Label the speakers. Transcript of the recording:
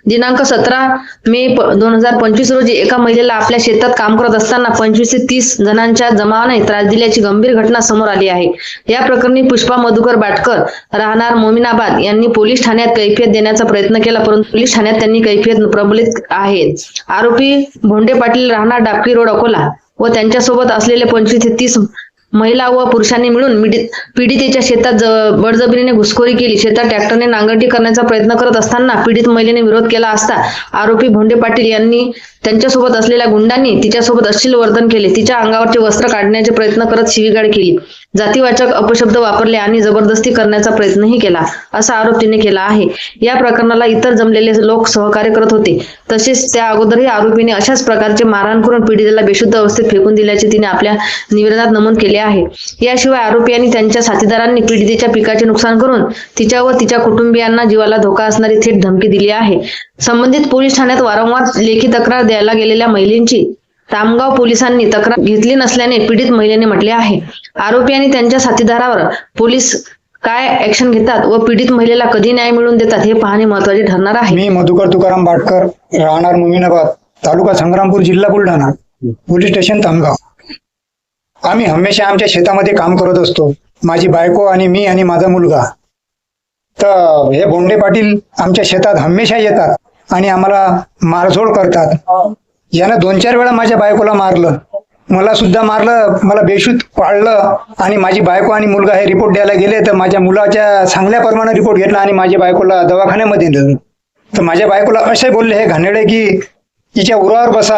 Speaker 1: दिनांक 17 मे 2025 रोजी एका महिलेला आपल्या शेतात काम करत असताना 25 ते 30 जणांच्या जमावाने त्रास दिल्याची गंभीर घटना समोर आली आहे। या प्रकरणी पुष्पा मधुकर बाटकर राहणार मोमिनाबाद यांनी पोलीस ठाण्यात कैफियत देण्याचा प्रयत्न केला, परंतु पोलीस ठाण्यात त्यांनी कैफियत प्रबलित आहेत। आरोपी भोंडे पाटील राहणार डापकी रोड अकोला व त्यांच्यासोबत असलेले 25 ते 30 महिला व पुरुषांनी मिळून पीडितेच्या शेतात बळजबरीने घुसखोरी केली। शेतात ट्रॅक्टरने नांगरटी करण्याचा प्रयत्न करत असताना पीडित महिलेने विरोध केला असता आरोपी भोंडे पाटील यांनी त्यांच्यासोबत असलेल्या गुंडांनी तिच्यासोबत अश्लील वर्तन केले, तिच्या अंगावरचे वस्त्र काढण्याचे प्रयत्न करत शिवीगाळ केली, जातीवाचक अपशब्द वापरले आणि जबरदस्ती करण्याचा प्रयत्नही केला, असा आरोप तिने केला आहे। या प्रकरणाला इतर जमलेले लोक सहकार्य करत होते। तसेच त्या अगोदरही आरोपीने अशाच प्रकारचे मारहाण करून पीडितेला बेशुद्ध अवस्थेत फेकून दिल्याचे तिने आपल्या निवेदनात नमूद केले आहे। याशिवाय आरोपी आणि त्यांच्या साथीदारांनी पीडितेच्या पिकाचे नुकसान करून तिच्या व तिच्या कुटुंबियांना जीवाला धोका असणारी थेट धमकी दिली आहे। संबंधित पोलीस ठाण्यात वारंवार लेखी तक्रार द्यायला गेलेल्या महिलेची तामगाव पोलिसांनी तक्रार घेतली नसल्याने पीडित महिलेने म्हटले आहे। आरोपी आणि त्यांच्या साथीदारावर पोलीस काय ऍक्शन घेतात व पीडित महिलेला कधी न्याय मिळवून देतात हे पाहणे महत्त्वाचे ठरणार आहे।
Speaker 2: मी मधुकर तुकाराम बाटकर राहणार मोमिनाबाद तालुका संग्रामपूर जिल्हा बुलढाणा पोलीस स्टेशन तामगाव। आम्ही हमेशा आमच्या शेतामध्ये काम करत असतो, माझी बायको आणि मी आणि माझा मुलगा। तर हे भोंडे पाटील आमच्या शेतात हमेशा येतात आणि आम्हाला मारझोड करतात। यानं 2-4 वेळा माझ्या बायकोला मारलं, मला सुद्धा मारलं, मला बेशुद्ध पाळलं आणि माझी बायको आणि मुलगा हे रिपोर्ट द्यायला गेले तर माझ्या मुलाच्या सांगल्याप्रमाणे रिपोर्ट घेतला आणि माझ्या बायकोला दवाखान्यामध्ये नेलं। तर माझ्या बायकोला असे बोलले हे घाणेरडे की तिच्या उरावर बसा,